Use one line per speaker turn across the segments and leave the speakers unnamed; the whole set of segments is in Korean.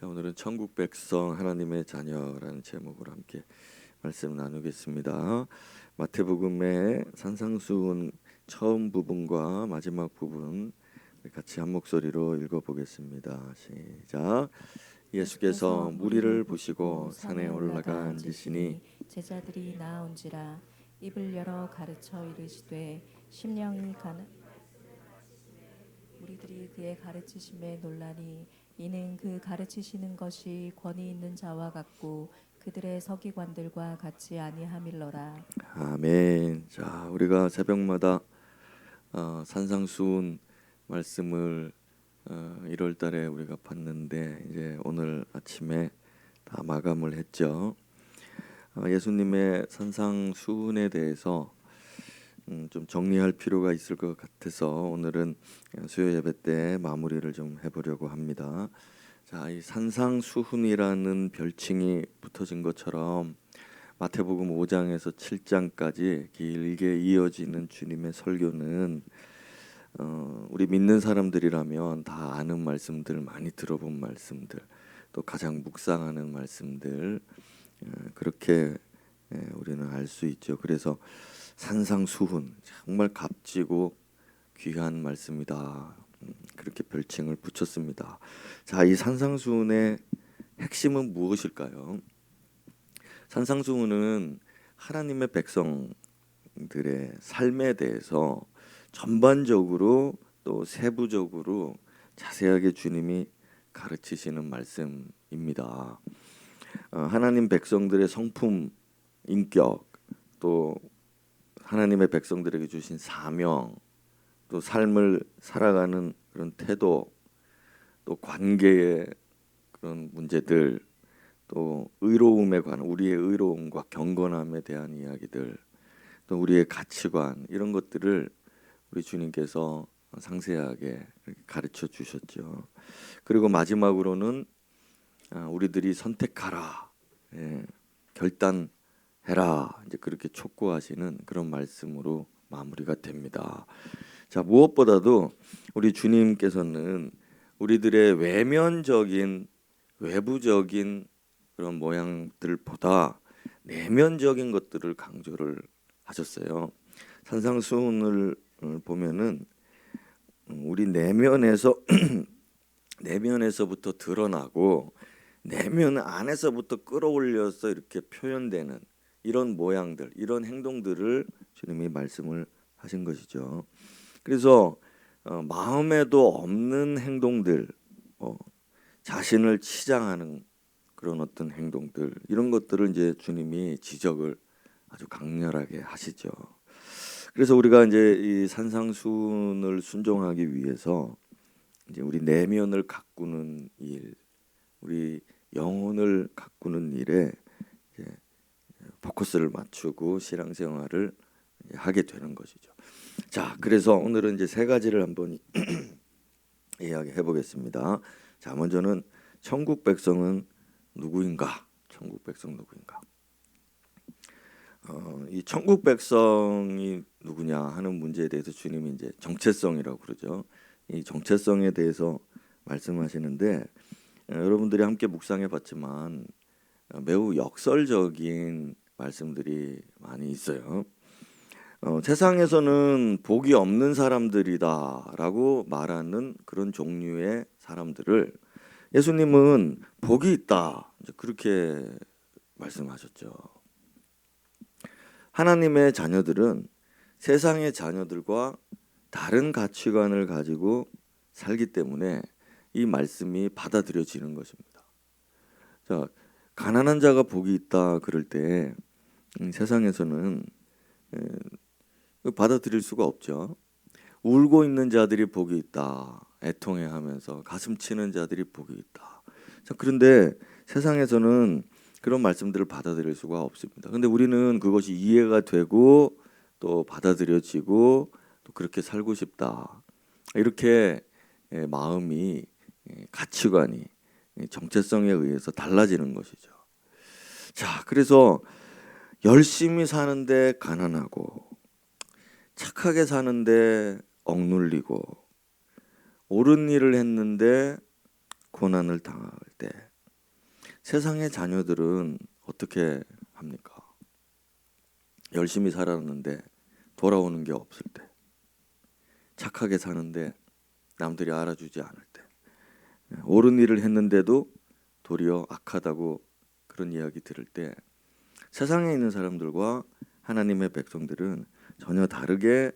자, 오늘은 천국 백성 하나님의 자녀라는 제목으로 함께 말씀 나누겠습니다. 마태복음의 산상수훈 처음 부분과 마지막 부분 같이 한 목소리로 읽어보겠습니다. 시작. 예수께서 무리를 보시고 산에 올라가 앉으시니
제자들이 나온지라 입을 열어 가르쳐 이르시되 심령이 가는 무리들이 그의 가르치심에 놀라니 이는 그 가르치시는 것이 권위 있는 자와 같고 그들의 서기관들과 같이 아니함일러라.
아멘. 자, 우리가 새벽마다 산상수훈 말씀을 1월 달에 우리가 봤는데 이제 오늘 아침에 다 마감을 했죠. 예수님의 산상수훈에 대해서 좀 정리할 필요가 있을 것 같아서 오늘은 수요 예배 때 마무리를 좀 해보려고 합니다. 자, 이 산상수훈이라는 별칭이 붙어진 것처럼 마태복음 5장에서 7장까지 길게 이어지는 주님의 설교는 우리 믿는 사람들이라면 다 아는 말씀들, 많이 들어본 말씀들, 또 가장 묵상하는 말씀들, 그렇게 우리는 알 수 있죠. 그래서 산상수훈, 정말 값지고 귀한 말씀이다, 그렇게 별칭을 붙였습니다. 자, 이 산상수훈의 핵심은 무엇일까요? 산상수훈은 하나님의 백성들의 삶에 대해서 전반적으로 또 세부적으로 자세하게 주님이 가르치시는 말씀입니다. 하나님 백성들의 성품, 인격, 또 하나님의 백성들에게 주신 사명, 또 삶을 살아가는 그런 태도, 또 관계의 그런 문제들, 또 의로움에 관한 우리의 의로움과 경건함에 대한 이야기들, 또 우리의 가치관, 이런 것들을 우리 주님께서 상세하게 가르쳐 주셨죠. 그리고 마지막으로는 우리들이 선택하라, 결단해라, 이제 그렇게 촉구하시는 그런 말씀으로 마무리가 됩니다. 자, 무엇보다도 우리 주님께서는 우리들의 외면적인, 외부적인 그런 모양들보다 내면적인 것들을 강조를 하셨어요. 산상수훈을 보면은 우리 내면에서 내면에서부터 드러나고 내면 안에서부터 끌어올려서 이렇게 표현되는 이런 모양들, 이런 행동들을 주님이 말씀을 하신 것이죠. 그래서 마음에도 없는 행동들, 자신을 치장하는 그런 어떤 행동들, 이런 것들을 이제 주님이 지적을 아주 강렬하게 하시죠. 그래서 우리가 이제 이 산상수훈을 순종하기 위해서 이제 우리 내면을 가꾸는 일, 우리 영혼을 가꾸는 일에 이제 포커스를 맞추고 신앙생활을 하게 되는 것이죠. 자, 그래서 오늘은 이제 세 가지를 한번 이야기해 보겠습니다. 자, 먼저는 천국 백성은 누구인가? 천국 백성 누구인가? 이 천국 백성이 누구냐 하는 문제에 대해서 주님이 이제 정체성이라고 그러죠. 이 정체성에 대해서 말씀하시는데 여러분들이 함께 묵상해봤지만 매우 역설적인 말씀들이 많이 있어요. 세상에서는 복이 없는 사람들이다라고 말하는 그런 종류의 사람들을 예수님은 복이 있다, 이제 그렇게 말씀하셨죠. 하나님의 자녀들은 세상의 자녀들과 다른 가치관을 가지고 살기 때문에 이 말씀이 받아들여지는 것입니다. 자, 가난한 자가 복이 있다 그럴 때 세상에서는 받아들일 수가 없죠. 울고 있는 자들이 복이 있다, 애통해하면서 가슴 치는 자들이 복이 있다. 자, 그런데 세상에서는 그런 말씀들을 받아들일 수가 없습니다. 근데 우리는 그것이 이해가 되고 또 받아들여지고 또 그렇게 살고 싶다, 이렇게 마음이, 가치관이, 정체성에 의해서 달라지는 것이죠. 자, 그래서 열심히 사는데 가난하고 착하게 사는데 억눌리고 옳은 일을 했는데 고난을 당할 때 세상의 자녀들은 어떻게 합니까? 열심히 살았는데 돌아오는 게 없을 때, 착하게 사는데 남들이 알아주지 않을 때, 옳은 일을 했는데도 도리어 악하다고 그런 이야기 들을 때, 세상에 있는 사람들과 하나님의 백성들은 전혀 다르게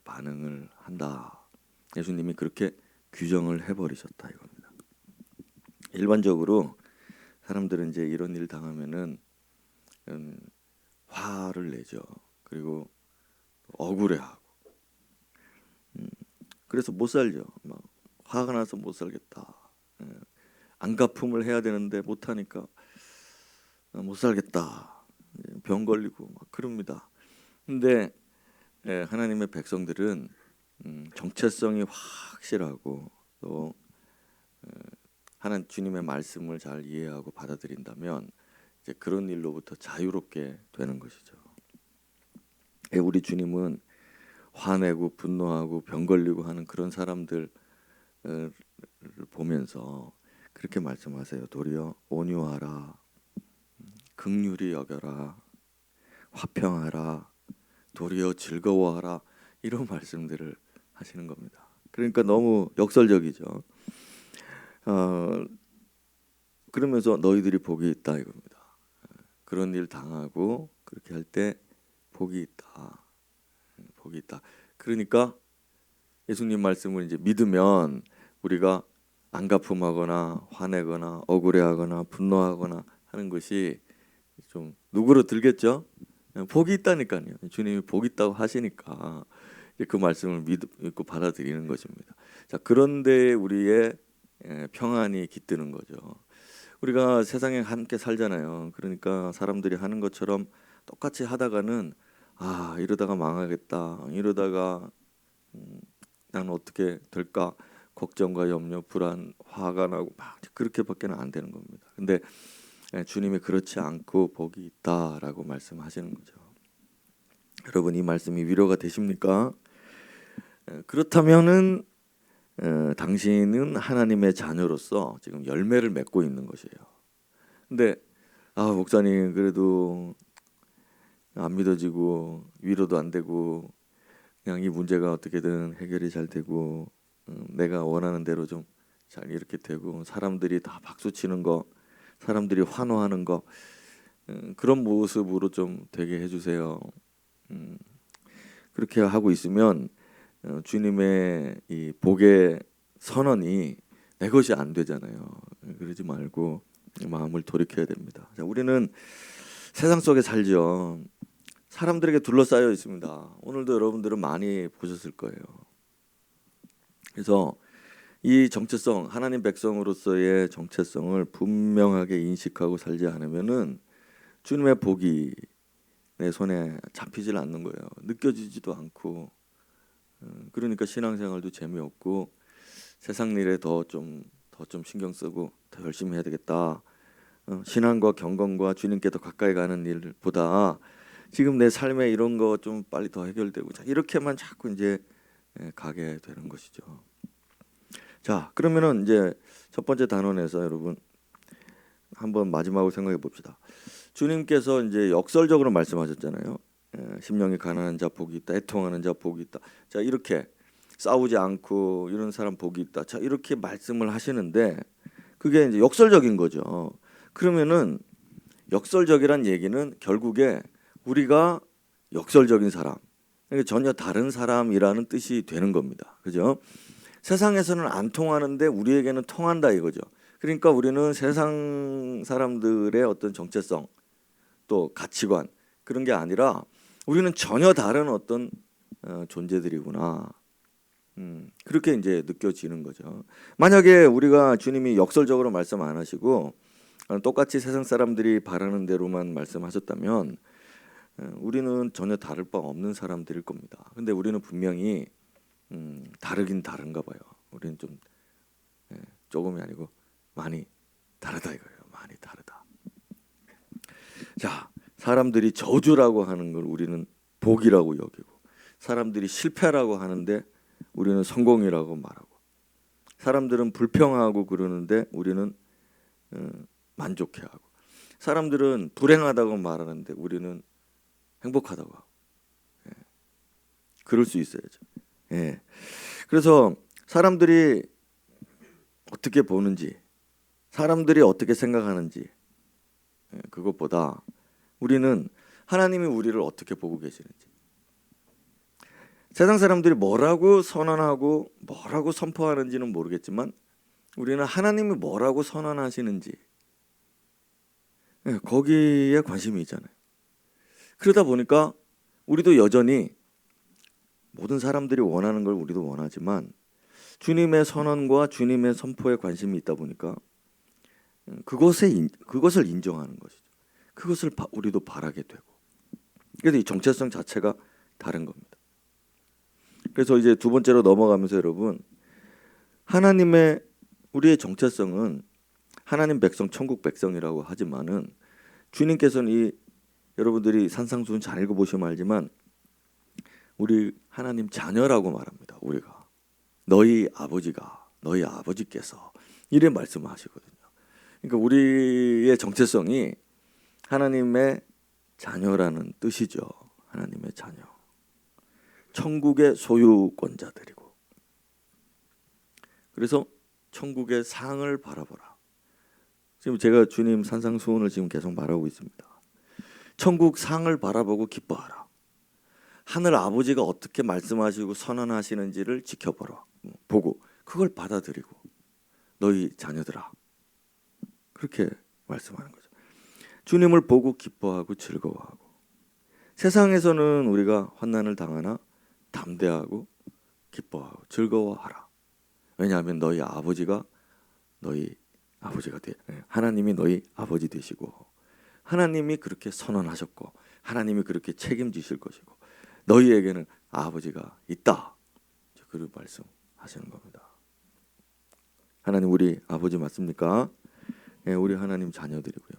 반응을 한다. 예수님이 그렇게 규정을 해버리셨다 이겁니다. 일반적으로 사람들은 이제 이런 일 당하면은 화를 내죠. 그리고 억울해하고, 그래서 못 살죠. 막 화가 나서 못 살겠다. 안갚음을 해야 되는데 못 하니까 못 살겠다. 병 걸리고 막 그럽니다. 근데 하나님의 백성들은 정체성이 확실하고 또 하나님 주님의 말씀을 잘 이해하고 받아들인다면 이제 그런 일로부터 자유롭게 되는 것이죠. 우리 주님은 화내고 분노하고 병 걸리고 하는 그런 사람들을 보면서 그렇게 말씀하세요. 도리어 온유하라, 긍휼히 여겨라, 화평하라, 도리어 즐거워하라, 이런 말씀들을 하시는 겁니다. 그러니까 너무 역설적이죠. 그러면서 너희들이 복이 있다 이겁니다. 그런 일 당하고 그렇게 할 때 복이 있다. 복이 있다. 그러니까 예수님 말씀을 이제 믿으면 우리가 안갚음하거나 화내거나 억울해하거나 분노하거나 하는 것이 좀 누그러들겠죠. 복이 있다니까요. 주님이 복 있다고 하시니까 그 말씀을 믿고 받아들이는 것입니다. 자, 그런데 우리의 평안이 깃드는 거죠. 우리가 세상에 함께 살잖아요. 그러니까 사람들이 하는 것처럼 똑같이 하다가는 이러다가 망하겠다. 이러다가 나는 어떻게 될까? 걱정과 염려, 불안, 화가 나고 막 그렇게밖에 안 되는 겁니다. 근데 주님이 그렇지 않고 복이 있다라고 말씀하시는 거죠. 여러분, 이 말씀이 위로가 되십니까? 그렇다면은 당신은 하나님의 자녀로서 지금 열매를 맺고 있는 것이에요. 근데 목사님 그래도 안 믿어지고 위로도 안 되고 그냥 이 문제가 어떻게든 해결이 잘 되고 내가 원하는 대로 좀 잘 이렇게 되고 사람들이 다 박수 치는 거, 사람들이 환호하는 거, 그런 모습으로 좀 되게 해주세요. 그렇게 하고 있으면 주님의 이 복의 선언이 내 것이 안 되잖아요. 그러지 말고 마음을 돌이켜야 됩니다. 자, 우리는 세상 속에 살죠. 사람들에게 둘러싸여 있습니다. 오늘도 여러분들은 많이 보셨을 거예요. 그래서 이 정체성, 하나님 백성으로서의 정체성을 분명하게 인식하고 살지 않으면은 주님의 복이 내 손에 잡히질 않는 거예요. 느껴지지도 않고, 그러니까 신앙생활도 재미없고 세상 일에 더 좀 신경 쓰고 더 열심히 해야 되겠다. 신앙과 경건과 주님께 더 가까이 가는 일보다 지금 내 삶에 이런 거 좀 빨리 더 해결되고, 자, 이렇게만 자꾸 이제 가게 되는 것이죠. 자, 그러면은 이제 첫 번째 단원에서 여러분 한번 마지막으로 생각해 봅시다. 주님께서 이제 역설적으로 말씀하셨잖아요. 심령이 가난한 자 복이 있다, 애통하는 자 복이 있다. 자, 이렇게 싸우지 않고 이런 사람 복이 있다. 자, 이렇게 말씀을 하시는데 그게 이제 역설적인 거죠. 그러면은 역설적이란 얘기는 결국에 우리가 역설적인 사람, 그러니까 전혀 다른 사람이라는 뜻이 되는 겁니다. 그죠? 세상에서는 안 통하는데 우리에게는 통한다 이거죠. 그러니까 우리는 세상 사람들의 어떤 정체성 또 가치관 그런 게 아니라 우리는 전혀 다른 어떤 존재들이구나. 그렇게 이제 느껴지는 거죠. 만약에 우리가 주님이 역설적으로 말씀 안 하시고 똑같이 세상 사람들이 바라는 대로만 말씀하셨다면 우리는 전혀 다를 바 없는 사람들일 겁니다. 근데 우리는 분명히 다르긴 다른가 봐요. 우리는 좀 조금이 아니고 많이 다르다 이거예요. 많이 다르다. 자, 사람들이 저주라고 하는 걸 우리는 복이라고 여기고, 사람들이 실패라고 하는데 우리는 성공이라고 말하고, 사람들은 불평하고 그러는데 우리는 만족해하고, 사람들은 불행하다고 말하는데 우리는 행복하다고 하고. 예. 그럴 수 있어야죠. 예. 그래서 사람들이 어떻게 보는지, 사람들이 어떻게 생각하는지, 예, 그것보다 우리는 하나님이 우리를 어떻게 보고 계시는지, 세상 사람들이 뭐라고 선언하고 뭐라고 선포하는지는 모르겠지만 우리는 하나님이 뭐라고 선언하시는지, 예, 거기에 관심이 있잖아요. 그러다 보니까 우리도 여전히 모든 사람들이 원하는 걸 우리도 원하지만 주님의 선언과 주님의 선포에 관심이 있다 보니까 그것을 인정하는 것이죠. 그것을 우리도 바라게 되고, 그래서 이 정체성 자체가 다른 겁니다. 그래서 이제 두 번째로 넘어가면서 여러분, 하나님의 우리의 정체성은 하나님 백성, 천국 백성이라고 하지만은 주님께서는 이 여러분들이 산상수훈 잘 읽어보시면 알지만 우리 하나님 자녀라고 말합니다. 우리가 너희 아버지께서 이래 말씀하시거든요. 그러니까 우리의 정체성이 하나님의 자녀라는 뜻이죠. 하나님의 자녀, 천국의 소유권자들이고, 그래서 천국의 상을 바라보라. 지금 제가 주님 산상수훈을 지금 계속 말하고 있습니다. 천국 상을 바라보고 기뻐하라. 하늘 아버지가 어떻게 말씀하시고 선언하시는지를 지켜보라. 보고 그걸 받아들이고 너희 자녀들아, 그렇게 말씀하는 거죠. 주님을 보고 기뻐하고 즐거워하고, 세상에서는 우리가 환난을 당하나 담대하고 기뻐하고 즐거워하라. 왜냐하면 너희 아버지가 하나님이 너희 아버지 되시고, 하나님이 그렇게 선언하셨고, 하나님이 그렇게 책임지실 것이고, 너희에게는 아버지가 있다. 그런 말씀하시는 겁니다. 하나님 우리 아버지 맞습니까? 예, 우리 하나님 자녀들이고요.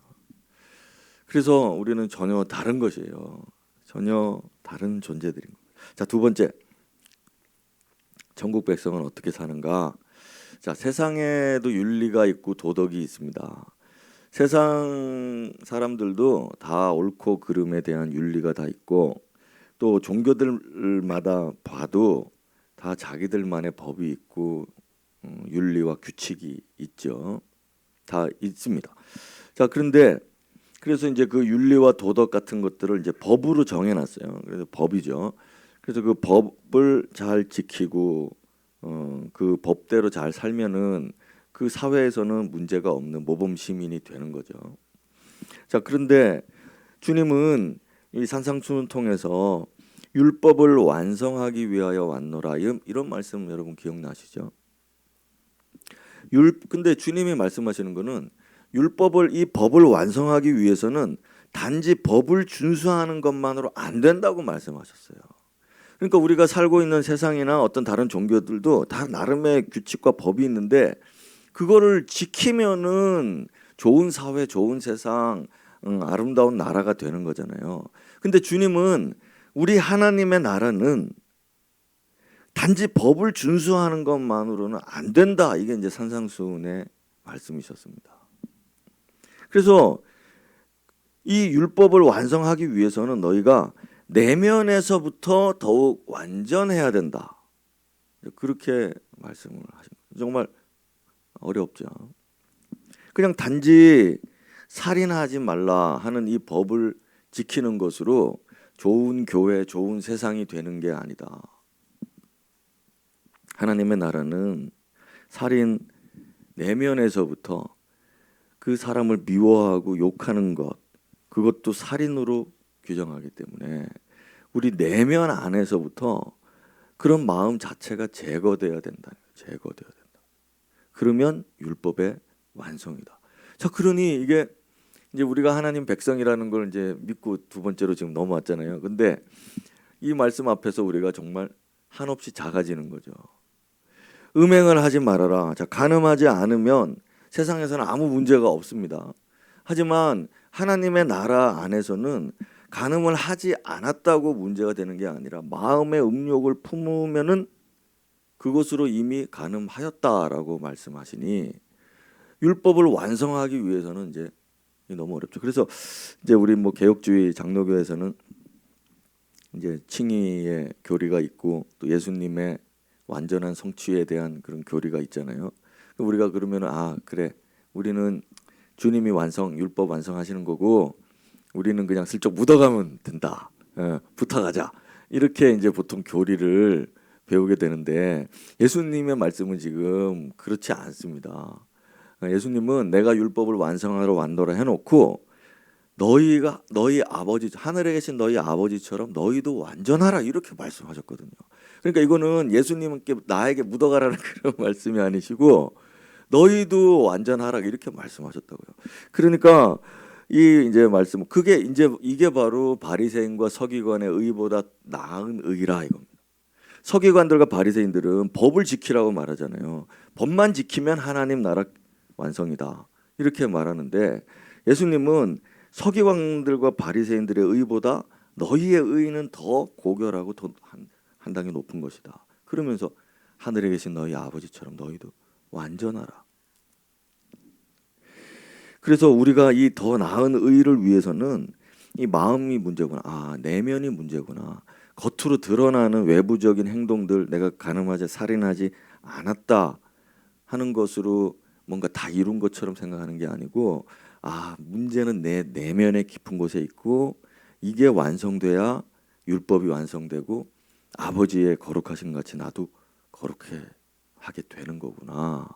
그래서 우리는 전혀 다른 것이에요. 전혀 다른 존재들인 겁니다. 자, 두 번째, 천국 백성은 어떻게 사는가? 자, 세상에도 윤리가 있고 도덕이 있습니다. 세상 사람들도 다 옳고 그름에 대한 윤리가 다 있고, 또 종교들마다 봐도 다 자기들만의 법이 있고 윤리와 규칙이 있죠. 다 있습니다. 자, 그런데 그래서 이제 그 윤리와 도덕 같은 것들을 이제 법으로 정해놨어요. 그래서 법이죠. 그래서 그 법을 잘 지키고 그 법대로 잘 살면은 그 사회에서는 문제가 없는 모범 시민이 되는 거죠. 자, 그런데 주님은 이 산상수훈 통해서 율법을 완성하기 위하여 왔노라, 이런 말씀 여러분 기억나시죠? 근데 주님이 말씀하시는 거는 이 법을 완성하기 위해서는 단지 법을 준수하는 것만으로 안 된다고 말씀하셨어요. 그러니까 우리가 살고 있는 세상이나 어떤 다른 종교들도 다 나름의 규칙과 법이 있는데 그거를 지키면은 좋은 사회, 좋은 세상, 아름다운 나라가 되는 거잖아요. 근데 주님은 우리 하나님의 나라는 단지 법을 준수하는 것만으로는 안 된다. 이게 이제 산상수훈의 말씀이셨습니다. 그래서 이 율법을 완성하기 위해서는 너희가 내면에서부터 더욱 완전해야 된다. 그렇게 말씀을 하신 거예요. 정말 어렵죠. 그냥 단지 살인하지 말라 하는 이 법을 지키는 것으로 좋은 교회, 좋은 세상이 되는 게 아니다. 하나님의 나라는 살인 내면에서부터 그 사람을 미워하고 욕하는 것, 그것도 살인으로 규정하기 때문에 우리 내면 안에서부터 그런 마음 자체가 제거돼야 된다. 제거돼야 된다. 그러면 율법의 완성이다. 자, 그러니 이게 이제 우리가 하나님 백성이라는 걸 이제 믿고 두 번째로 지금 넘어왔잖아요. 근데 이 말씀 앞에서 우리가 정말 한없이 작아지는 거죠. 음행을 하지 말아라. 자, 간음하지 않으면 세상에서는 아무 문제가 없습니다. 하지만 하나님의 나라 안에서는 간음을 하지 않았다고 문제가 되는 게 아니라 마음의 음욕을 품으면은 그것으로 이미 간음하였다라고 말씀하시니, 율법을 완성하기 위해서는 이제 너무 어렵죠. 그래서 이제 우리 뭐 개혁주의 장로교에서는 이제 칭의의 교리가 있고 또 예수님의 완전한 성취에 대한 그런 교리가 있잖아요. 우리가 그러면 그래, 우리는 주님이 율법 완성하시는 거고 우리는 그냥 슬쩍 묻어가면 된다. 부탁하자. 이렇게 이제 보통 교리를 배우게 되는데 예수님의 말씀은 지금 그렇지 않습니다. 예수님은 내가 율법을 완성하러 왔노라 해놓고 너희 아버지, 하늘에 계신 너희 아버지처럼 너희도 완전하라 이렇게 말씀하셨거든요. 그러니까 이거는 예수님께 나에게 묻어가라는 그런 말씀이 아니시고 너희도 완전하라 이렇게 말씀하셨다고요. 그러니까 이 이제 말씀, 이게 바로 바리새인과 서기관의 의보다 나은 의라 이겁니다. 서기관들과 바리새인들은 법을 지키라고 말하잖아요. 법만 지키면 하나님 나라 완성이다 이렇게 말하는데 예수님은 서기관들과 바리새인들의 의보다 너희의 의는 더 고결하고 더 한 단계 높은 것이다. 그러면서 하늘에 계신 너희 아버지처럼 너희도 완전하라. 그래서 우리가 이 더 나은 의를 위해서는 이 마음이 문제구나. 내면이 문제구나. 겉으로 드러나는 외부적인 행동들, 내가 간음하지 살인하지 않았다 하는 것으로 뭔가 다 이룬 것처럼 생각하는 게 아니고 문제는 내 내면의 깊은 곳에 있고 이게 완성돼야 율법이 완성되고 아버지의 거룩하신 같이 나도 거룩해 하게 되는 거구나.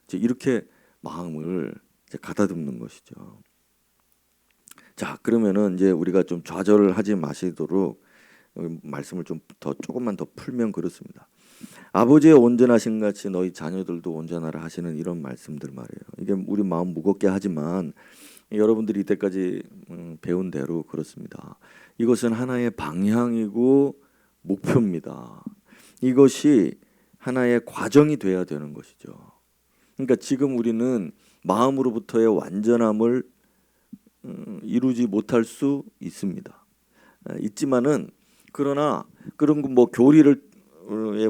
이제 이렇게 마음을 이제 가다듬는 것이죠. 자, 그러면은 이제 우리가 좀 좌절을 하지 마시도록 말씀을 조금만 더 풀면 그렇습니다. 아버지의 온전하신 같이 너희 자녀들도 온전하라 하시는 이런 말씀들 말이에요. 이게 우리 마음 무겁게 하지만 여러분들이 이때까지 배운 대로 그렇습니다. 이것은 하나의 방향이고 목표입니다. 이것이 하나의 과정이 돼야 되는 것이죠. 그러니까 지금 우리는 마음으로부터의 완전함을 이루지 못할 수 있습니다. 있지만은 그러나 그런 뭐 교리를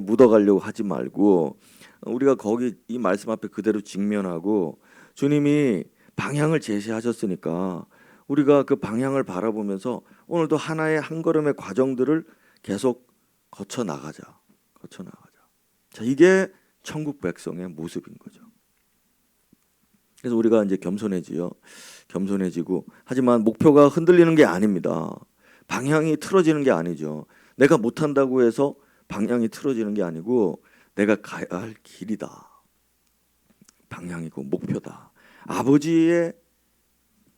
묻어가려고 하지 말고 우리가 거기 이 말씀 앞에 그대로 직면하고 주님이 방향을 제시하셨으니까 우리가 그 방향을 바라보면서 오늘도 하나의 한 걸음의 과정들을 계속 거쳐 나가자. 자, 이게 천국 백성의 모습인 거죠. 그래서 우리가 이제 겸손해지고 하지만 목표가 흔들리는 게 아닙니다. 방향이 틀어지는 게 아니죠. 내가 못한다고 해서 방향이 틀어지는 게 아니고 내가 가야 할 길이다. 방향이고 목표다. 아버지의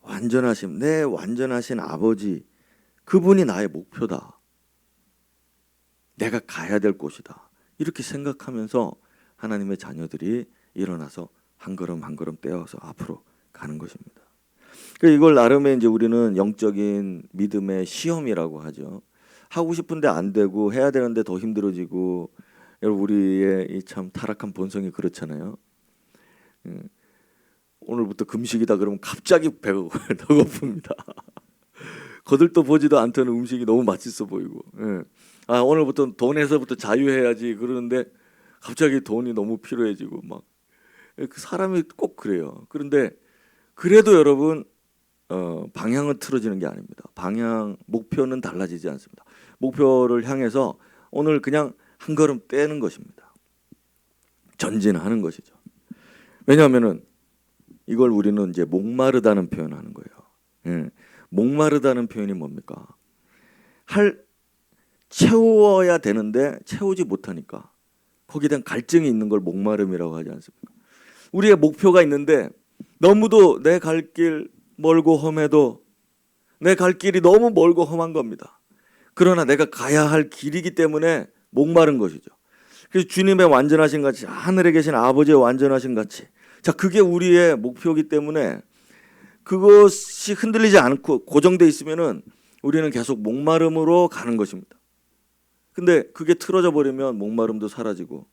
완전하심, 내 완전하신 아버지, 그분이 나의 목표다. 내가 가야 될 곳이다. 이렇게 생각하면서 하나님의 자녀들이 일어나서 한 걸음 한 걸음 떼어서 앞으로 가는 것입니다. 이걸 나름의 이제 우리는 영적인 믿음의 시험이라고 하죠. 하고 싶은데 안 되고 해야 되는데 더 힘들어지고, 여러분 우리의 이 참 타락한 본성이 그렇잖아요. 오늘부터 금식이다 그러면 갑자기 배가 더 고픕니다. 거들떠 보지도 않던 음식이 너무 맛있어 보이고, 오늘부터 돈에서부터 자유해야지 그러는데 갑자기 돈이 너무 필요해지고 막 사람이 꼭 그래요. 그런데 그래도 여러분 방향은 틀어지는 게 아닙니다. 목표는 달라지지 않습니다. 목표를 향해서 오늘 그냥 한 걸음 떼는 것입니다. 전진하는 것이죠. 왜냐하면은 이걸 우리는 이제 목마르다는 표현하는 거예요. 목마르다는 표현이 뭡니까? 채워야 되는데 채우지 못하니까 거기에 대한 갈증이 있는 걸 목마름이라고 하지 않습니까? 우리의 목표가 있는데 너무도 내 갈 길 멀고 험해도 내 갈 길이 너무 멀고 험한 겁니다. 그러나 내가 가야 할 길이기 때문에 목마른 것이죠. 그래서 주님의 완전하신 같이, 하늘에 계신 아버지의 완전하신 같이, 자, 그게 우리의 목표이기 때문에 그것이 흔들리지 않고 고정돼 있으면은 우리는 계속 목마름으로 가는 것입니다. 근데 그게 틀어져 버리면 목마름도 사라지고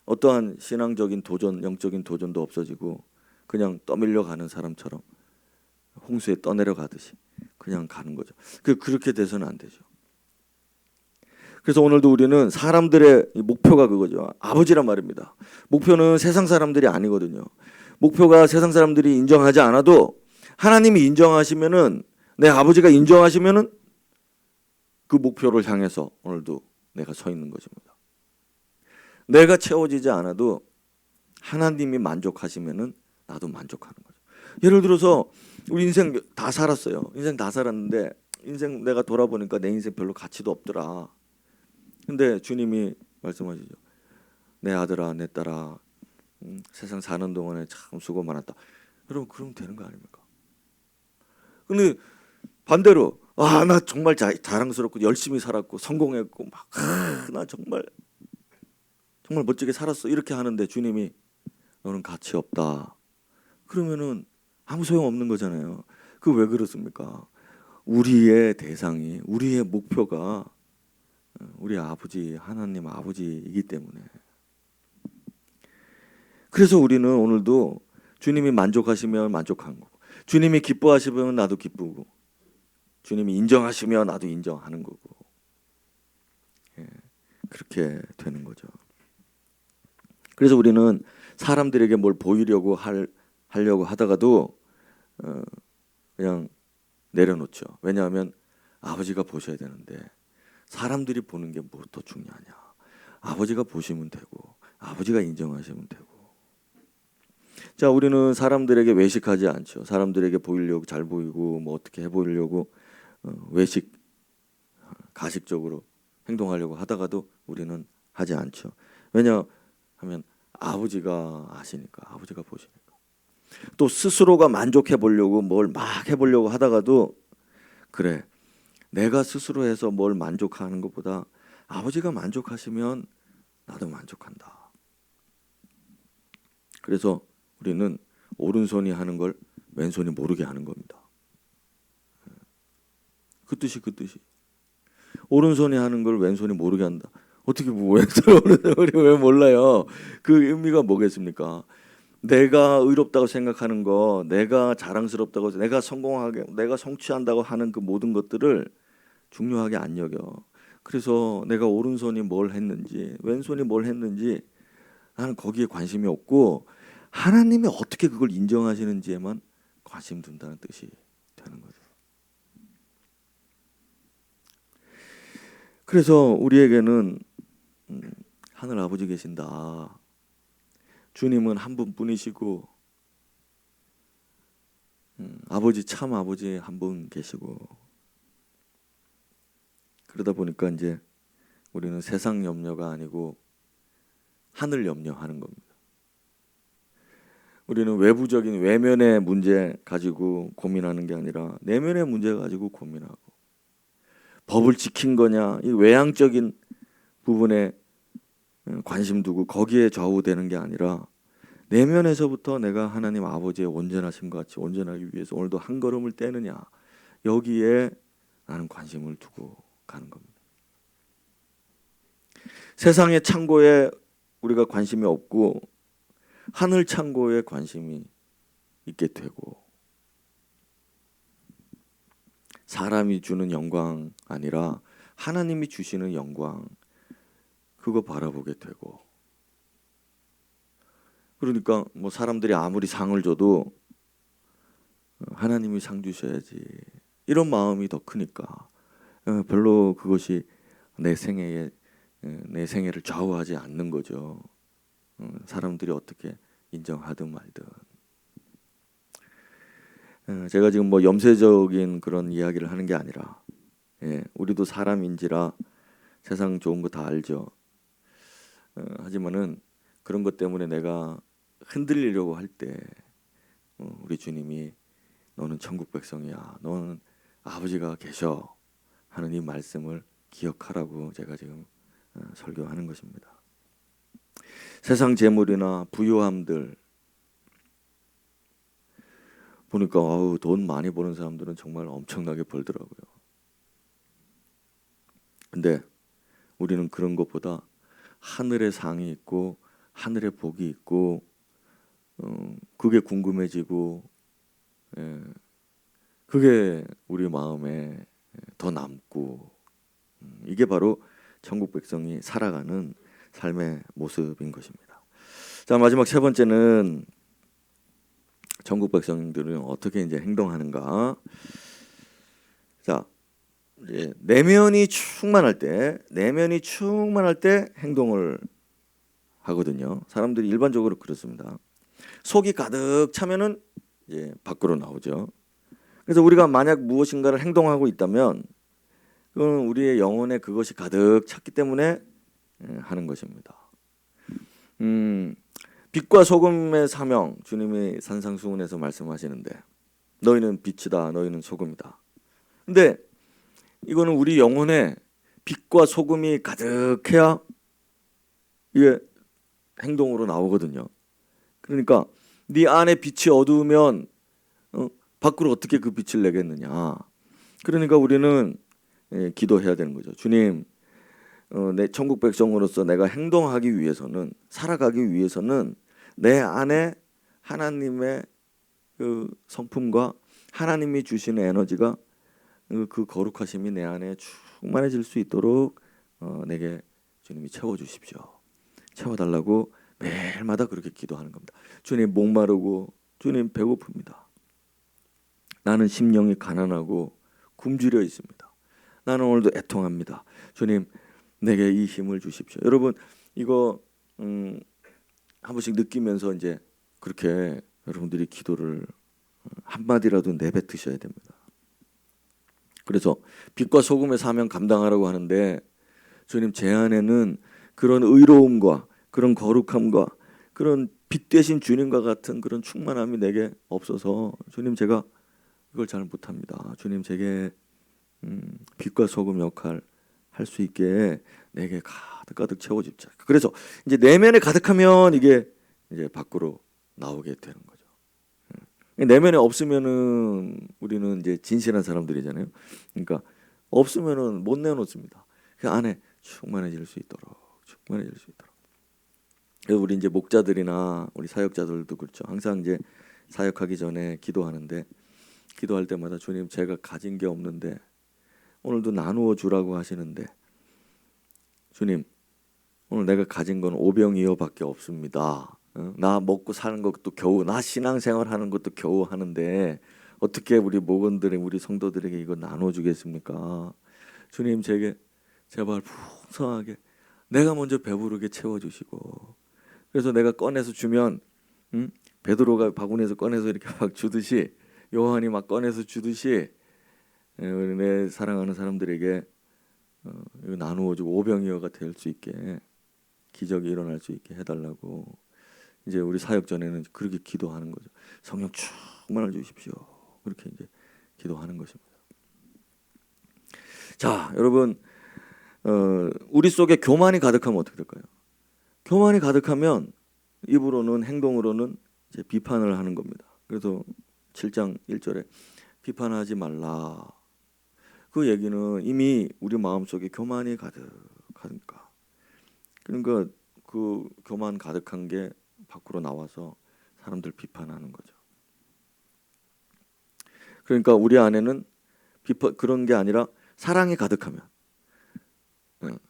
어떠한 신앙적인 도전, 영적인 도전도 없어지고 그냥 떠밀려 가는 사람처럼 홍수에 떠내려 가듯이 그냥 가는 거죠. 그렇게 돼서는 안 되죠. 그래서 오늘도 우리는 사람들의 목표가 그거죠. 아버지란 말입니다. 목표는 세상 사람들이 아니거든요. 목표가 세상 사람들이 인정하지 않아도 하나님이 인정하시면은, 내 아버지가 인정하시면은 그 목표를 향해서 오늘도 내가 서 있는 것입니다. 내가 채워지지 않아도 하나님이 만족하시면은 나도 만족하는 거죠. 예를 들어서 우리 인생 다 살았어요. 인생 다 살았는데 인생 내가 돌아보니까 내 인생 별로 가치도 없더라. 근데 주님이 말씀하시죠. 내 아들아, 내 딸아, 세상 사는 동안에 참 수고 많았다. 여러분, 그러면 되는 거 아닙니까? 근데 반대로 나 정말 자랑스럽고 열심히 살았고 성공했고 나 정말 멋지게 살았어, 이렇게 하는데 주님이 너는 가치 없다. 그러면은 아무 소용 없는 거잖아요. 그 왜 그렇습니까? 우리의 대상이, 우리의 목표가 우리 아버지, 하나님 아버지이기 때문에. 그래서 우리는 오늘도 주님이 만족하시면 만족한 거고, 주님이 기뻐하시면 나도 기쁘고, 주님이 인정하시면 나도 인정하는 거고, 그렇게 되는 거죠. 그래서 우리는 사람들에게 뭘 보이려고 하려고 하다가도 그냥 내려놓죠. 왜냐하면 아버지가 보셔야 되는데 사람들이 보는 게 뭐 더 중요하냐. 아버지가 보시면 되고 아버지가 인정하시면 되고. 자, 우리는 사람들에게 외식하지 않죠. 사람들에게 보이려고, 잘 보이고 뭐 어떻게 해 보이려고 외식, 가식적으로 행동하려고 하다가도 우리는 하지 않죠. 왜냐하면 아버지가 아시니까, 아버지가 보시니까. 또 스스로가 만족해 보려고 뭘 막 해보려고 하다가도, 그래, 내가 스스로 해서 뭘 만족하는 것보다 아버지가 만족하시면 나도 만족한다. 그래서 우리는 오른손이 하는 걸 왼손이 모르게 하는 겁니다. 그 뜻이. 오른손이 하는 걸 왼손이 모르게 한다. 어떻게 뭐 왼손 오른손이 왜 몰라요? 그 의미가 뭐겠습니까? 내가 의롭다고 생각하는 거, 내가 자랑스럽다고, 내가 성공하게, 내가 성취한다고 하는 그 모든 것들을 중요하게 안 여겨. 그래서 내가 오른손이 뭘 했는지, 왼손이 뭘 했는지 나는 거기에 관심이 없고, 하나님이 어떻게 그걸 인정하시는지에만 관심 둔다는 뜻이 되는 거죠. 그래서 우리에게는 하늘 아버지 계신다. 주님은 한 분뿐이시고, 아버지, 참 아버지 한 분 계시고, 그러다 보니까 이제 우리는 세상 염려가 아니고 하늘 염려하는 겁니다. 우리는 외부적인 외면의 문제 가지고 고민하는 게 아니라 내면의 문제 가지고 고민하고, 법을 지킨 거냐, 이 외향적인 부분에 관심 두고 거기에 좌우되는 게 아니라 내면에서부터 내가 하나님 아버지의 온전하심과 같이 온전하기 위해서 오늘도 한 걸음을 떼느냐, 여기에 나는 관심을 두고 가는 겁니다. 세상의 창고에 우리가 관심이 없고 하늘 창고에 관심이 있게 되고, 사람이 주는 영광 아니라 하나님이 주시는 영광, 그거 바라보게 되고, 그러니까 뭐 사람들이 아무리 상을 줘도 하나님이 상 주셔야지, 이런 마음이 더 크니까 별로 그것이 내 생애를 좌우하지 않는 거죠. 사람들이 어떻게 인정하든 말든. 제가 지금 뭐 염세적인 그런 이야기를 하는 게 아니라, 우리도 사람인지라 세상 좋은 거 다 알죠. 하지만은 그런 것 때문에 내가 흔들리려고 할 때 우리 주님이 너는 천국 백성이야, 너는 아버지가 계셔 하는 이 말씀을 기억하라고 제가 지금 설교하는 것입니다. 세상 재물이나 부유함들 보니까 돈 많이 버는 사람들은 정말 엄청나게 벌더라고요. 근데 우리는 그런 것보다 하늘의 상이 있고 하늘의 복이 있고, 그게 궁금해지고, 그게 우리 마음에 더 남고, 이게 바로 천국 백성이 살아가는 삶의 모습인 것입니다. 자, 마지막 세 번째는 전국 백성들은 어떻게 이제 행동하는가? 자, 이제 내면이 충만할 때 행동을 하거든요. 사람들이 일반적으로 그렇습니다. 속이 가득 차면은 이제 밖으로 나오죠. 그래서 우리가 만약 무엇인가를 행동하고 있다면 그건 우리의 영혼에 그것이 가득 찼기 때문에 하는 것입니다. 빛과 소금의 사명, 주님이 산상수훈에서 말씀하시는데 너희는 빛이다, 너희는 소금이다. 근데 이거는 우리 영혼에 빛과 소금이 가득해야 이게 행동으로 나오거든요. 그러니까 네 안에 빛이 어두우면 밖으로 어떻게 그 빛을 내겠느냐. 그러니까 우리는 기도해야 되는 거죠. 주님, 내 천국 백성으로서 내가 행동하기 위해서는, 살아가기 위해서는 내 안에 하나님의 그 성품과 하나님이 주시는 에너지가 그 거룩하심이 내 안에 충만해질 수 있도록 내게 주님이 채워주십시오. 채워달라고 매일마다 그렇게 기도하는 겁니다. 주님, 목마르고 주님, 배고픕니다. 나는 심령이 가난하고 굶주려 있습니다. 나는 오늘도 애통합니다. 주님, 내게 이 힘을 주십시오. 여러분, 이거 한 번씩 느끼면서 이제 그렇게 여러분들이 기도를 한마디라도 내뱉으셔야 됩니다. 그래서 빛과 소금의 사명 감당하라고 하는데 주님, 제 안에는 그런 의로움과 그런 거룩함과 그런 빛 대신 주님과 같은 그런 충만함이 내게 없어서 주님, 제가 이걸 잘 못합니다. 주님, 제게 빛과 소금 역할 할 수 있게 내게 가득 채워주십시오. 그래서 이제 내면에 가득하면 이게 이제 밖으로 나오게 되는 거죠. 내면에 없으면은 우리는 이제 진실한 사람들이잖아요. 그러니까 없으면은 못 내놓습니다. 그 안에 충만해질 수 있도록. 그래서 우리 이제 목자들이나 우리 사역자들도 그렇죠. 항상 이제 사역하기 전에 기도하는데 기도할 때마다 주님, 제가 가진 게 없는데 오늘도 나누어 주라고 하시는데 주님, 오늘 내가 가진 건 오병이어밖에 없습니다. 나 먹고 사는 것도 겨우, 나 신앙생활 하는 것도 겨우 하는데 어떻게 우리 목원들이, 우리 성도들에게 이거 나눠주겠습니까? 주님, 제게 제발 풍성하게 내가 먼저 배부르게 채워주시고, 그래서 내가 꺼내서 주면 베드로가 바구니에서 꺼내서 이렇게 막 주듯이, 요한이 막 꺼내서 주듯이 내 사랑하는 사람들에게 이거 나누어주고 오병이어가 될 수 있게, 기적이 일어날 수 있게 해달라고 이제 우리 사역 전에는 그렇게 기도하는 거죠. 성령 충만을 주십시오. 그렇게 이제 기도하는 것입니다. 자, 여러분, 우리 속에 교만이 가득하면 어떻게 될까요? 교만이 가득하면 입으로는, 행동으로는 이제 비판을 하는 겁니다. 그래서 7장 1절에 비판하지 말라. 그 얘기는 이미 우리 마음속에 교만이 가득하니까. 그러니까 그 교만 가득한 게 밖으로 나와서 사람들 비판하는 거죠. 그러니까 우리 안에는 그런 게 아니라 사랑이 가득하면,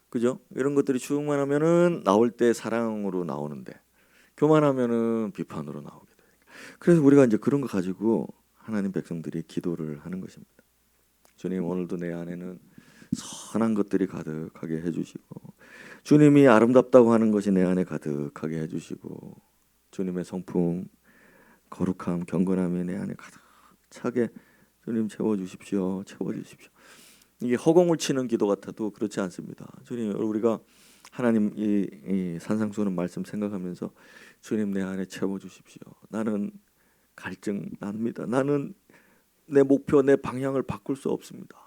그죠? 이런 것들이 충만하면은 나올 때 사랑으로 나오는데 교만하면은 비판으로 나오게 돼요. 그래서 우리가 이제 그런 거 가지고 하나님 백성들이 기도를 하는 것입니다. 주님, 오늘도 내 안에는 선한 것들이 가득하게 해주시고, 주님이 아름답다고 하는 것이 내 안에 가득하게 해주시고, 주님의 성품, 거룩함, 경건함이 내 안에 가득 차게 주님 채워주십시오. 이게 허공을 치는 기도 같아도 그렇지 않습니다. 주님, 우리가 하나님 이 산상수훈 말씀 생각하면서 주님, 내 안에 채워주십시오. 나는 갈증 납니다. 나는 내 목표, 내 방향을 바꿀 수 없습니다.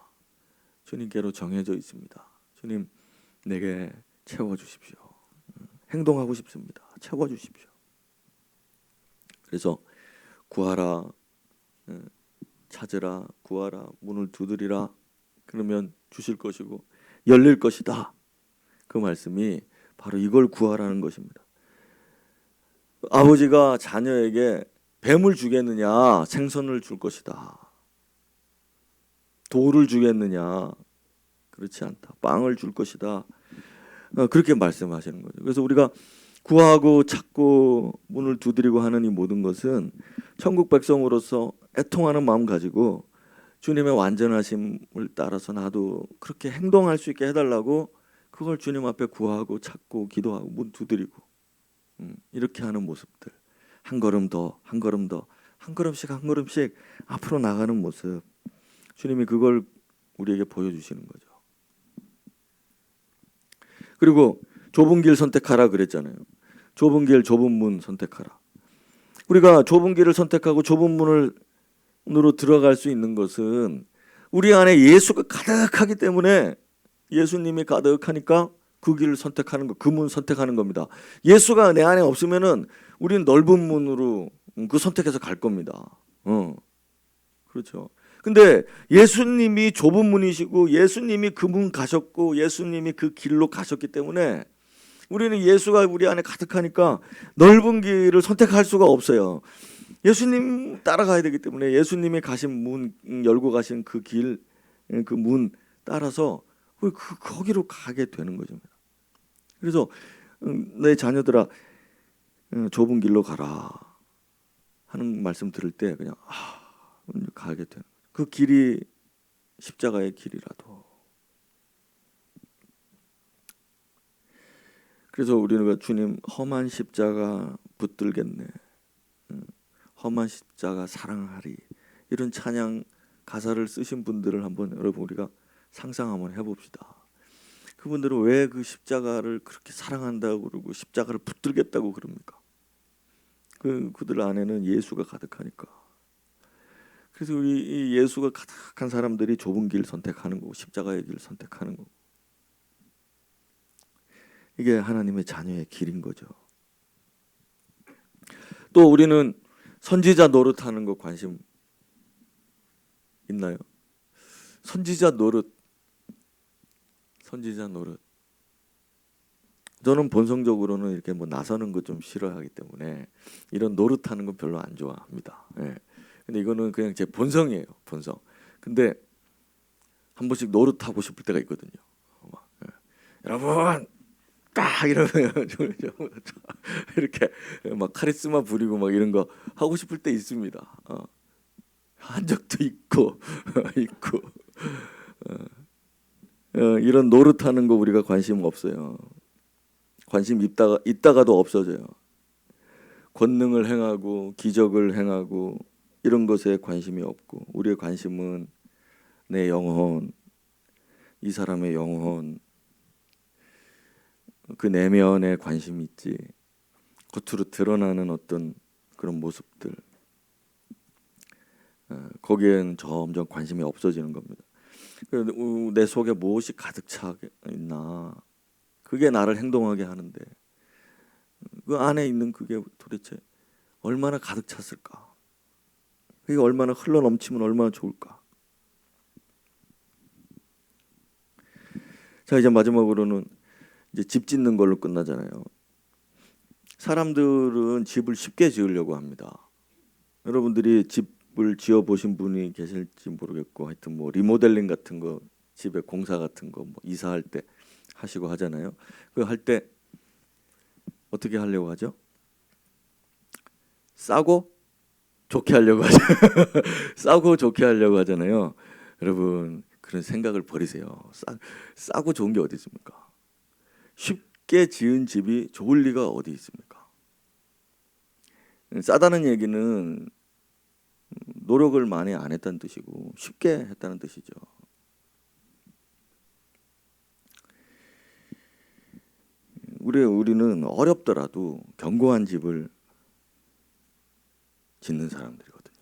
주님께로 정해져 있습니다. 주님, 내게 채워주십시오. 행동하고 싶습니다. 채워주십시오. 그래서 구하라, 찾으라, 구하라, 문을 두드리라. 그러면 주실 것이고 열릴 것이다. 그 말씀이 바로 이걸 구하라는 것입니다. 아버지가 자녀에게 뱀을 주겠느냐, 생선을 줄 것이다. 돌을 주겠느냐, 그렇지 않다. 빵을 줄 것이다. 그렇게 말씀하시는 거죠. 그래서 우리가 구하고 찾고 문을 두드리고 하는 이 모든 것은 천국 백성으로서 애통하는 마음 가지고 주님의 완전하심을 따라서 나도 그렇게 행동할 수 있게 해달라고 그걸 주님 앞에 구하고 찾고 기도하고 문 두드리고 이렇게 하는 모습들, 한 걸음 더, 한 걸음 더, 한 걸음씩 한 걸음씩 앞으로 나가는 모습, 주님이 그걸 우리에게 보여주시는 거죠. 그리고 좁은 길 선택하라 그랬잖아요. 좁은 길, 좁은 문 선택하라. 우리가 좁은 길을 선택하고 좁은 문으로 들어갈 수 있는 것은 우리 안에 예수가 가득하기 때문에, 예수님이 가득하니까 그 길을 선택하는 거, 그 문 선택하는 겁니다. 예수가 내 안에 없으면은 우리는 넓은 문으로 그 선택해서 갈 겁니다. 그렇죠. 근데 예수님이 좁은 문이시고 예수님이 그 문 가셨고 예수님이 그 길로 가셨기 때문에 우리는 예수가 우리 안에 가득하니까 넓은 길을 선택할 수가 없어요. 예수님 따라가야 되기 때문에 예수님이 가신 문, 열고 가신 그 길, 그 문 따라서 거기로 가게 되는 거죠. 그래서 내 자녀들아, 좁은 길로 가라 하는 말씀 들을 때 그냥 가게 되는 거죠. 그 길이 십자가의 길이라도. 그래서 우리는 주님 험한 십자가 붙들겠네, 험한 십자가 사랑하리, 이런 찬양 가사를 쓰신 분들을 한번 여러분 우리가 상상 한번 해봅시다. 그분들은 왜 그 십자가를 그렇게 사랑한다고 그러고 십자가를 붙들겠다고 그럽니까? 그들 안에는 예수가 가득하니까. 그래서 우리 이 예수가 가득한 사람들이 좁은 길 선택하는 거고 십자가의 길 선택하는 거고, 이게 하나님의 자녀의 길인 거죠. 또 우리는 선지자 노릇하는 거 관심 있나요? 선지자 노릇. 저는 본성적으로는 이렇게 뭐 나서는 거 좀 싫어하기 때문에 이런 노릇하는 건 별로 안 좋아합니다. 예. 근데 이거는 그냥 제 본성이에요, 본성. 근데 한 번씩 노릇하고 싶을 때가 있거든요. 여러분 딱 이러면 이렇게 막 카리스마 부리고 막 이런 거 하고 싶을 때 있습니다. 한 적도 있고 이런 노릇하는 거 우리가 관심 없어요. 관심 있다가도 없어져요. 권능을 행하고 기적을 행하고 이런 것에 관심이 없고, 우리의 관심은 내 영혼, 이 사람의 영혼, 그 내면에 관심이 있지, 겉으로 드러나는 어떤 그런 모습들, 거기에는 점점 관심이 없어지는 겁니다. 내 속에 무엇이 가득 차 있나, 그게 나를 행동하게 하는데 그 안에 있는 그게 도대체 얼마나 가득 찼을까, 그게 얼마나 흘러 넘치면 얼마나 좋을까. 자, 이제 마지막으로는 이제 집 짓는 걸로 끝나잖아요. 사람들은 집을 쉽게 지으려고 합니다. 여러분들이 집을 지어 보신 분이 계실지 모르겠고, 하여튼 뭐 리모델링 같은 거, 집에 공사 같은 거 뭐 이사할 때 하시고 하잖아요. 그 할 때 어떻게 하려고 하죠? 싸고 좋게 하려고 하죠. 싸고 좋게 하려고 하잖아요. 여러분 그런 생각을 버리세요. 싸고 좋은 게 어디 있습니까? 쉽게 지은 집이 좋을 리가 어디 있습니까? 싸다는 얘기는 노력을 많이 안 했다는 뜻이고 쉽게 했다는 뜻이죠. 우리는 어렵더라도 견고한 집을 짓는 사람들이거든요.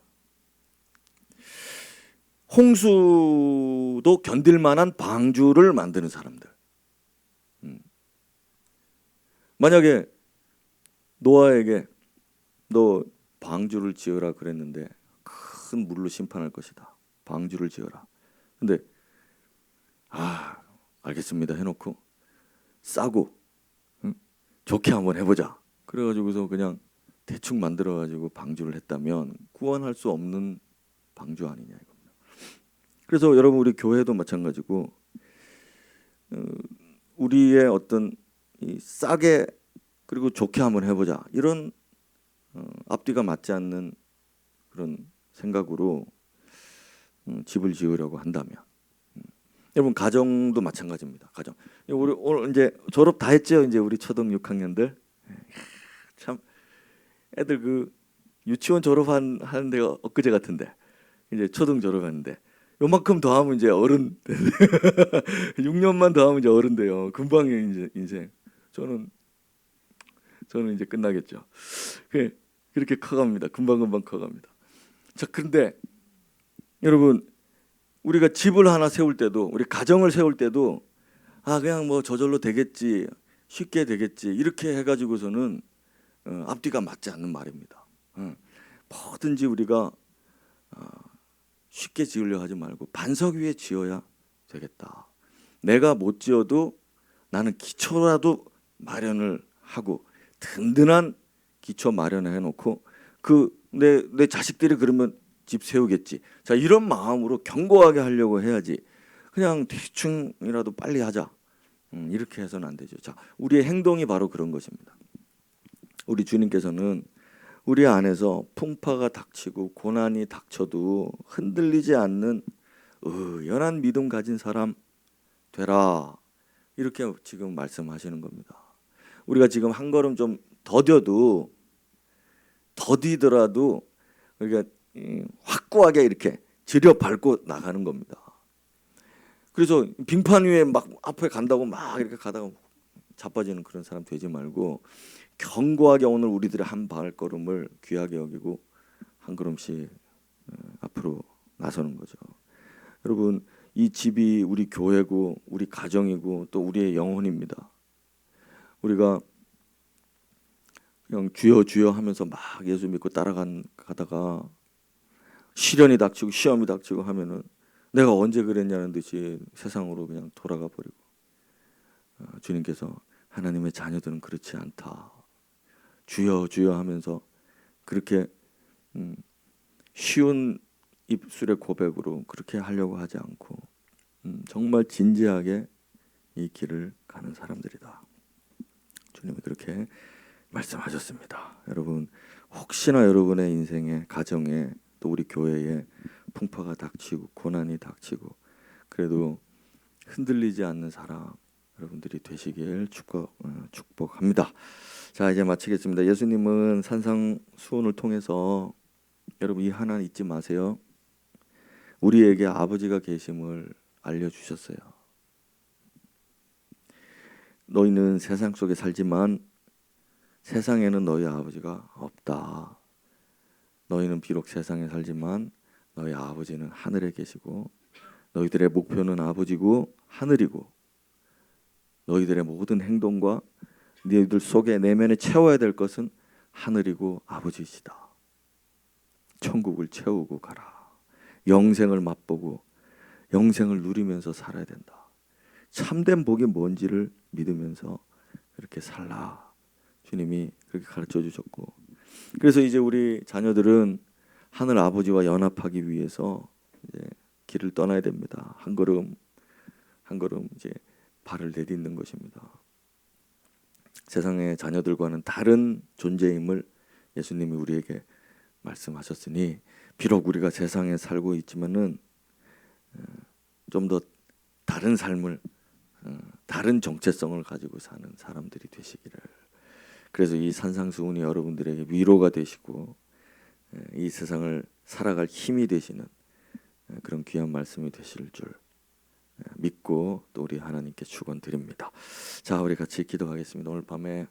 홍수도 견딜 만한 방주를 만드는 사람들. 만약에 노아에게 너 방주를 지어라 그랬는데 큰 물로 심판할 것이다, 방주를 지어라. 근데 알겠습니다 해놓고 싸고 좋게 한번 해보자 그래가지고서 그냥 대충 만들어가지고 방주를 했다면 구원할 수 없는 방주 아니냐 이겁니다. 그래서 여러분 우리 교회도 마찬가지고 우리의 어떤 이 싸게 그리고 좋게 한번 해보자 이런 앞뒤가 맞지 않는 그런 생각으로 집을 지으려고 한다면 여러분 가정도 마찬가지입니다. 가정 우리 오늘 이제 졸업 다 했죠. 이제 우리 초등 6학년들 참 애들 그 유치원 하는 데가 엊그제 같은데 이제 초등 졸업하는데 요만큼 더 하면 이제 어른 6년만 더 하면 이제 어른 돼요. 금방이에요 이제 인생. 저는 이제 끝나겠죠. 그렇게 커갑니다. 금방 커갑니다. 자, 그런데 여러분 우리가 집을 하나 세울 때도 우리 가정을 세울 때도 그냥 뭐 저절로 되겠지 쉽게 되겠지 이렇게 해가지고서는 앞뒤가 맞지 않는 말입니다. 뭐든지 우리가 쉽게 지으려 하지 말고 반석 위에 지어야 되겠다. 내가 못 지어도 나는 기초라도 마련을 하고 든든한 기초 마련해 놓고 내 자식들이 그러면 집 세우겠지. 자, 이런 마음으로 견고하게 하려고 해야지. 그냥 대충이라도 빨리 하자. 이렇게 해서는 안 되죠. 자, 우리의 행동이 바로 그런 것입니다. 우리 주님께서는 우리 안에서 풍파가 닥치고 고난이 닥쳐도 흔들리지 않는 연한 믿음 가진 사람 되라. 이렇게 지금 말씀하시는 겁니다. 우리가 지금 한 걸음 좀 더디더라도 우리가 확고하게 이렇게 들여 밟고 나가는 겁니다. 그래서 빙판 위에 막 앞에 간다고 막 이렇게 가다가 자빠지는 그런 사람 되지 말고 견고하게 오늘 우리들의 한 발걸음을 귀하게 여기고 한 걸음씩 앞으로 나서는 거죠. 여러분 이 집이 우리 교회고 우리 가정이고 또 우리의 영혼입니다. 우리가 그냥 주여 주여 하면서 막 예수 믿고 따라가다가 시련이 닥치고 시험이 닥치고 하면은 내가 언제 그랬냐는 듯이 세상으로 그냥 돌아가 버리고 주님께서 하나님의 자녀들은 그렇지 않다. 주여 주여 하면서 그렇게 쉬운 입술의 고백으로 그렇게 하려고 하지 않고 정말 진지하게 이 길을 가는 사람들이다. 주님이 그렇게 말씀하셨습니다. 여러분 혹시나 여러분의 인생에 가정에 또 우리 교회에 풍파가 닥치고 고난이 닥치고 그래도 흔들리지 않는 사람 여러분들이 되시길 축복합니다. 자, 이제 마치겠습니다. 예수님은 산상수훈을 통해서 여러분 이 하나 잊지 마세요. 우리에게 아버지가 계심을 알려주셨어요. 너희는 세상 속에 살지만 세상에는 너희 아버지가 없다. 너희는 비록 세상에 살지만 너희 아버지는 하늘에 계시고 너희들의 목표는 아버지고 하늘이고 너희들의 모든 행동과 너희들 속에 내면에 채워야 될 것은 하늘이고 아버지시다. 천국을 채우고 가라. 영생을 맛보고 영생을 누리면서 살아야 된다. 참된 복이 뭔지를 믿으면서 그렇게 살라. 주님이 그렇게 가르쳐 주셨고 그래서 이제 우리 자녀들은 하늘 아버지와 연합하기 위해서 이제 길을 떠나야 됩니다. 한 걸음 한 걸음 이제 발을 내딛는 것입니다. 세상의 자녀들과는 다른 존재임을 예수님이 우리에게 말씀하셨으니 비록 우리가 세상에 살고 있지만은 좀 더 다른 삶을 다른 정체성을 가지고 사는 사람들이 되시기를. 그래서 이 산상수훈이 여러분들에게 위로가 되시고 이 세상을 살아갈 힘이 되시는 그런 귀한 말씀이 되실 줄 믿고 또 우리 하나님께 축원드립니다. 자, 우리 같이 기도하겠습니다. 오늘 밤에